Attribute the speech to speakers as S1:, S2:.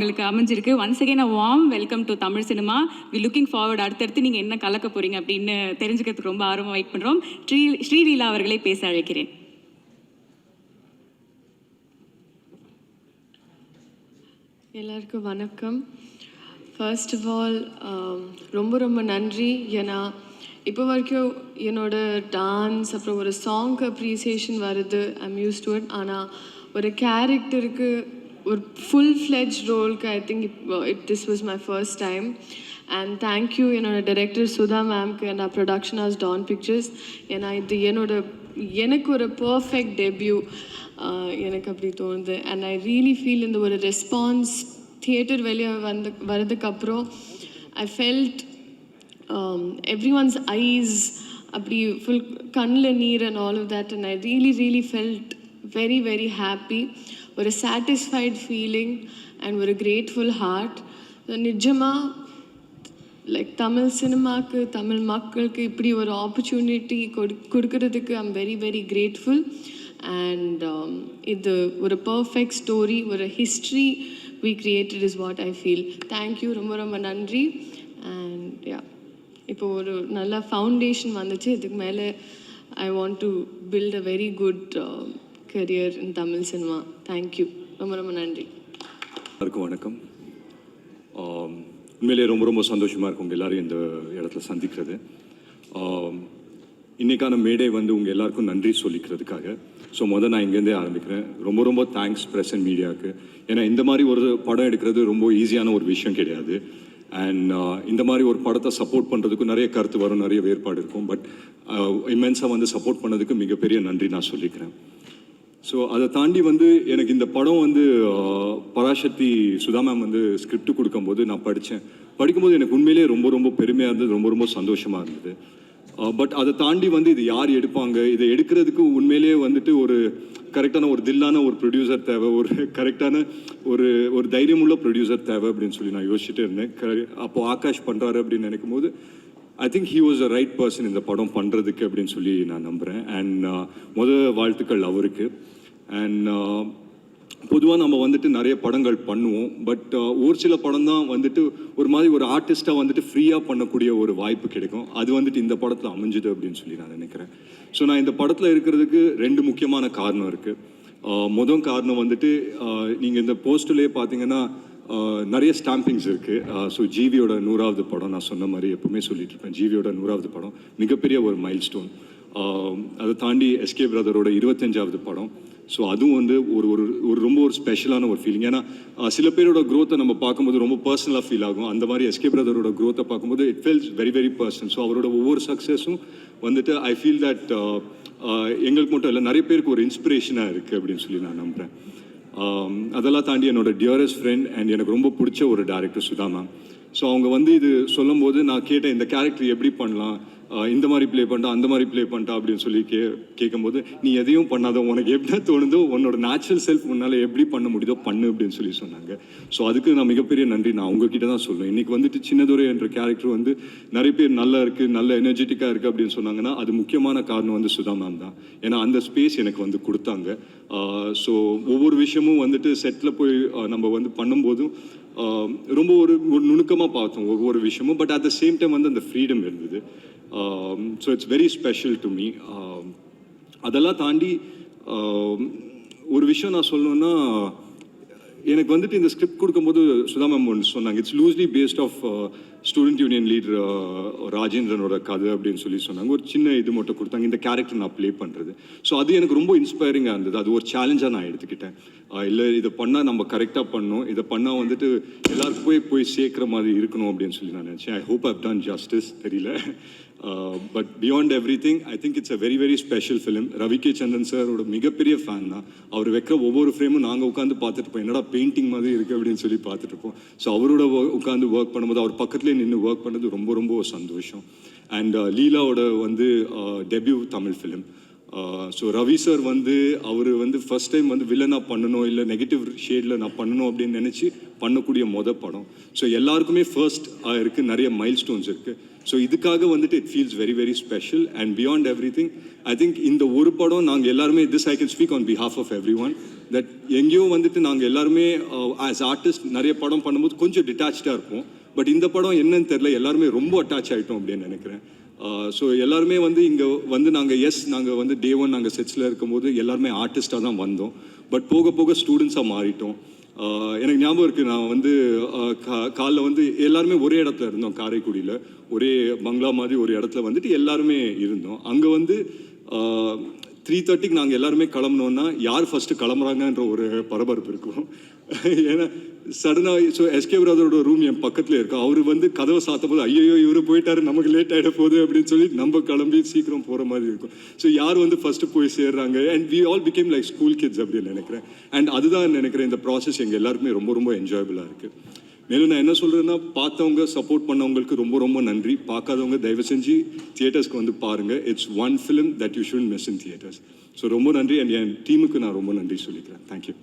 S1: உங்களுக்கு அமைஞ்சிருக்கு. Once again warm welcome to Tamil cinema. We looking forward அடுத்தடுத்து நீங்கள் என்ன கலக்க போகிறீங்க அப்படின்னு தெரிஞ்சுக்கிறதுக்கு ரொம்ப ஆர்வமாக வெயிட் பண்ணுறோம். ஸ்ரீலீலா அவர்களை பேச அழைக்கிறேன்.
S2: எல்லாருக்கும் வணக்கம். ஃபர்ஸ்ட் ஆஃப் ஆல் ரொம்ப ரொம்ப நன்றி. ஏன்னா இப்போ வரைக்கும் என்னோட டான்ஸ் அப்புறம் ஒரு சாங்க்கு அப்ரிசியேஷன் வருது, ஐம் யூஸ் டு இட். ஆனால் ஒரு கேரக்டருக்கு ஒரு full-fledged ரோலுக்கு I think this was my first time. And thank you என்னோட டைரக்டர் சுதா மேம்க்கு and production house Dawn Pictures. ஏன்னா இது எனக்கு ஒரு பர்ஃபெக்ட் டெபியூ எனக்கு அப்படி தோணுது. அண்ட் ஐ ரியலி ஃபீல் இந்த ஒரு ரெஸ்பான்ஸ் தியேட்டர் வெளியே வரதுக்கப்புறம் I felt every one's eyes அப்படி ஃபுல் கண்ணில் நீர் and all of that. And I really felt very very happy. ஒரு சாட்டிஸ்ஃபைட் ஃபீலிங் அண்ட் ஒரு கிரேட்ஃபுல் ஹார்ட். நிஜமாக லைக் தமிழ் சினிமாவுக்கு தமிழ் மக்களுக்கு இப்படி ஒரு ஆப்பர்ச்சுனிட்டி கொடுக்கறதுக்கு I'm very very grateful. And இது ஒரு பர்ஃபெக்ட் ஸ்டோரி, ஒரு history we created is what I feel. Thank you, ரொம்ப ரொம்ப நன்றி. அண்ட் யா, இப்போ ஒரு நல்ல ஃபவுண்டேஷன் வந்துச்சு. இதுக்கு மேலே I want to build a very good career in Tamil cinema. Thank you, ரொம்ப ரொம்ப நன்றி.
S3: எல்லாருக்கும் வணக்கம். உண்மையிலேயே ரொம்ப ரொம்ப சந்தோஷமாக இருக்கும் உங்கள் எல்லோரும் இந்த இடத்துல சந்திக்கிறது. இன்றைக்கான மேடை வந்து உங்கள் எல்லாருக்கும் நன்றி சொல்லிக்கிறதுக்காக. ஸோ நான் இங்கேருந்தே ஆரம்பிக்கிறேன். ரொம்ப ரொம்ப தேங்க்ஸ் ப்ரெஸ் அண்ட் மீடியாவுக்கு. ஏன்னா இந்த மாதிரி ஒரு படம் எடுக்கிறது ரொம்ப ஈஸியான ஒரு விஷயம் கிடையாது. அண்ட் இந்த மாதிரி ஒரு படத்தை சப்போர்ட் பண்ணுறதுக்கு நிறைய கருத்து வரும், நிறைய வேறுபாடு இருக்கும். பட் இம்மென்ஸாக வந்து சப்போர்ட் பண்ணதுக்கு மிகப்பெரிய நன்றி நான் சொல்லிக்கிறேன். ஸோ அதை தாண்டி வந்து எனக்கு இந்த படம் வந்து பராசக்தி சுதா மேம் வந்து ஸ்கிரிப்ட் கொடுக்கும்போது நான் படிக்கும்போது எனக்கு உண்மையிலேயே ரொம்ப ரொம்ப பெருமையாக இருந்தது, ரொம்ப ரொம்ப சந்தோஷமாக இருந்தது. பட் அதை தாண்டி வந்து இது யார் எடுப்பாங்க, இதை எடுக்கிறதுக்கு உண்மையிலேயே வந்துட்டு ஒரு கரெக்டான ஒரு தில்லான ஒரு ப்ரொடியூசர் தேவை, ஒரு கரெக்டான ஒரு தைரியமுள்ள ப்ரொடியூசர் தேவை அப்படின்னு சொல்லி நான் யோசிச்சுட்டே இருந்தேன். அப்போது ஆகாஷ் பண்ணுறாரு அப்படின்னு நினைக்கும் போது I think he was a right person இந்த படம் பண்ணுறதுக்கு அப்படின்னு சொல்லி நான் நம்புகிறேன். அண்ட் வாழ்த்துக்கள் அவருக்கு. அண்ட் பொதுவாக நம்ம வந்துட்டு நிறைய படங்கள் பண்ணுவோம். பட் ஒரு சில படம் தான் வந்துட்டு ஒரு மாதிரி ஒரு ஆர்டிஸ்ட்டாக வந்துட்டு ஃப்ரீயாக பண்ணக்கூடிய ஒரு வாய்ப்பு கிடைக்கும். அது வந்துட்டு இந்த படத்தில் அமைஞ்சுது அப்படின்னு சொல்லி நான் நினைக்கிறேன். ஸோ நான் இந்த படத்தில் இருக்கிறதுக்கு ரெண்டு முக்கியமான காரணம் இருக்குது. முதல் காரணம் வந்துட்டு நீங்கள் இந்த போஸ்டர்லேயே பார்த்தீங்கன்னா நிறைய ஸ்டாம்பிங்ஸ் இருக்குது. ஸோ ஜிவியோட 100வது படம், நான் சொன்ன மாதிரி எப்பவுமே சொல்லிட்டு இருப்பேன், ஜிவியோட 100வது படம் மிகப்பெரிய ஒரு மைல்ஸ்டோன். அதை தாண்டி எஸ்கே பிரதரோட 25வது படம். ஸோ அதுவும் வந்து ஒரு ரொம்ப ஒரு ஸ்பெஷலான ஒரு ஃபீலிங். ஏன்னா சில பேரோட க்ரோத்தை நம்ம பார்க்கும்போது ரொம்ப பர்சனலாக ஃபீல் ஆகும். அந்த மாதிரி எஸ்கே பிரதரோட க்ரோத்தை பார்க்கும்போது it feels very very personal. So அவரோட ஒவ்வொரு சக்ஸஸும் வந்துட்டு ஐ ஃபீல் தட் எங்களுக்கு மட்டும் இல்லை, நிறைய பேருக்கு ஒரு இன்ஸ்பிரேஷனாக இருக்குது அப்படின்னு சொல்லி நான் நம்புகிறேன். அதெல்லாம் தாண்டி என்னோட டியரஸ்ட் ஃப்ரெண்ட் அண்ட் எனக்கு ரொம்ப பிடிச்ச ஒரு டேரக்டர் சுதா மேம். ஸோ அவங்க வந்து இது சொல்லும்போது நான் கேட்டேன், இந்த கேரக்டர் எப்படி பண்ணலாம், இந்த மாதிரி ப்ளே பண்ணிட்டா அந்த மாதிரி ப்ளே பண்ணிட்டா அப்படின்னு சொல்லி கேட்கும்போது, நீ எதையும் பண்ணாத, உனக்கு எப்படி தோணுதோ உன்னோட நேச்சுரல் செல்ஃப் உன்னால் எப்படி பண்ண முடியுதோ பண்ணு அப்படின்னு சொல்லி சொன்னாங்க. ஸோ அதுக்கு நான் மிகப்பெரிய நன்றி நான் உங்ககிட்ட தான் சொல்லுவேன். இன்றைக்கி வந்துட்டு சின்னதுரை என்ற கேரக்டர் வந்து நிறைய பேர் நல்லா இருக்குது, நல்ல எனர்ஜெட்டிக்காக இருக்குது அப்படின்னு சொன்னாங்கன்னா அது முக்கியமான காரணம் வந்து சுதா மேம் தான். ஏன்னா அந்த ஸ்பேஸ் எனக்கு வந்து கொடுத்தாங்க. ஸோ ஒவ்வொரு விஷயமும் வந்துட்டு செட்டில் போய் நம்ம வந்து பண்ணும்போதும் ரொம்ப ஒரு நுணுக்கமாக பார்த்தோம் ஒவ்வொரு விஷயமும். But at the same time வந்து அந்த ஃப்ரீடம் இருந்தது. So it's very special to me. அதெல்லாம் தாண்டி ஒரு விஷயம் நான் சொல்லணுன்னா, எனக்கு வந்துட்டு இந்த ஸ்கிரிப்ட் கொடுக்கும்போது சுதா மேம் ஒன்று சொன்னாங்க, it's loosely based of student union leader ராஜேந்திரனோட கதை அப்படின்னு சொல்லி சொன்னாங்க. ஒரு சின்ன இது மட்டும் கொடுத்தாங்க, இந்த கேரக்டர் நான் ப்ளே பண்ணுறது. ஸோ அது எனக்கு ரொம்ப இன்ஸ்பைரிங்காக இருந்தது. அது ஒரு சேலஞ்சாக நான் எடுத்துக்கிட்டேன். இல்லை இதை பண்ணால் நம்ம கரெக்டாக பண்ணணும், இதை பண்ணால் வந்துட்டு எல்லாருக்கும் போய் சேர்க்குற மாதிரி இருக்கணும் அப்படின்னு சொல்லி நான் நினச்சேன். I hope I've done justice, தெரியல. But beyond everything I think it's a very very special film. Ravi K Chandran சாரோட மிகப்பெரிய ஃபேன் தான். அவர் வைக்கிற ஒவ்வொரு ஃப்ரேமும் நாங்கள் உட்காந்து பார்த்துட்டு இருப்போம், என்னடா பெயிண்டிங் மாதிரி இருக்குது அப்படின்னு சொல்லி பார்த்துட்டு இருப்போம். ஸோ அவரோட உட்காந்து ஒர்க் பண்ணும்போது அவர் பக்கத்துலேயே நின்று ஒர்க் பண்ணது ரொம்ப ரொம்ப சந்தோஷம். அண்ட் லீலாவோட வந்து debut Tamil film. So Ravi sir வந்து அவர் வந்து ஃபர்ஸ்ட் டைம் வந்து வில்லனாக பண்ணணும், இல்லை நெகட்டிவ் ஷேடில் நான் பண்ணணும் அப்படின்னு நினச்சி பண்ணக்கூடிய படம். ஸோ எல்லாருக்குமே ஃபர்ஸ்ட் இருக்குது, நிறைய மைல் ஸ்டோன்ஸ் இருக்குது. ஸோ இதுக்காக வந்துட்டு it feels very very special. And beyond everything I think இந்த ஒரு படம் நாங்கள் எல்லாருமே, this I can speak on behalf of everyone, that எங்கேயோ வந்துட்டு நாங்கள் எல்லாருமே ஆஸ் ஆர்டிஸ்ட் நிறைய படம் பண்ணும்போது கொஞ்சம் டிட்டாச்சாக இருப்போம். பட் இந்த படம் என்னன்னு தெரில, எல்லாருமே ரொம்ப அட்டாச் ஆகிட்டோம் அப்படின்னு நினைக்கிறேன். ஸோ எல்லாருமே வந்து இங்கே வந்து நாங்கள் வந்து டே ஒன் நாங்கள் செட்ஸில் இருக்கும்போது எல்லாருமே ஆர்டிஸ்டாக தான் வந்தோம். பட் போக போக ஸ்டூடெண்ட்ஸாக மாறிட்டோம். எனக்கு ஞாபகம் இருக்குது, நான் வந்து காலைல வந்து எல்லாருமே ஒரே இடத்துல இருந்தோம், காரைக்குடியில் ஒரே பங்களா மாதிரி ஒரு இடத்துல வந்துட்டு எல்லாருமே இருந்தோம். அங்கே வந்து 3:30க்கு நாங்கள் எல்லாருமே கிளம்புனோன்னா யார் ஃபஸ்ட்டு கிளம்புறாங்கன்ற ஒரு பரபரப்பு இருக்கும். ஏன்னா சடனாக ஸோ எஸ்கே பிரதரோட ரூம் என் பக்கத்தில் இருக்கும். அவர் வந்து கதவை சாத்தும் போது ஐயோ இவர் போயிட்டாரு, நமக்கு லேட் ஆகிட போகுது அப்படின்னு சொல்லி நம்ம கிளம்பி சீக்கிரம் போகிற மாதிரி இருக்கும். ஸோ யார் வந்து ஃபஸ்ட்டு போய் சேர்றாங்க, and we all become like school kids அப்படின்னு நினைக்கிறேன். அண்ட் அதுதான் நினைக்கிறேன் இந்த ப்ராசஸ் எங்கள் எல்லாருக்குமே ரொம்ப ரொம்ப என்ஜாயபிளாக இருக்குது. மேலும் நான் என்ன சொல்கிறேன்னா, பார்த்தவங்க சப்போர்ட் பண்ணவங்களுக்கு ரொம்ப ரொம்ப நன்றி. பார்க்காதவங்க தயவு செஞ்சு தியேட்டர்ஸ்க்கு வந்து பாருங்கள். It's one film that you should miss in theatres. So ரொம்ப நன்றி. அண்ட் என் டீமுக்கு நான் ரொம்ப நன்றி சொல்லிக்கிறேன். தேங்க்யூ.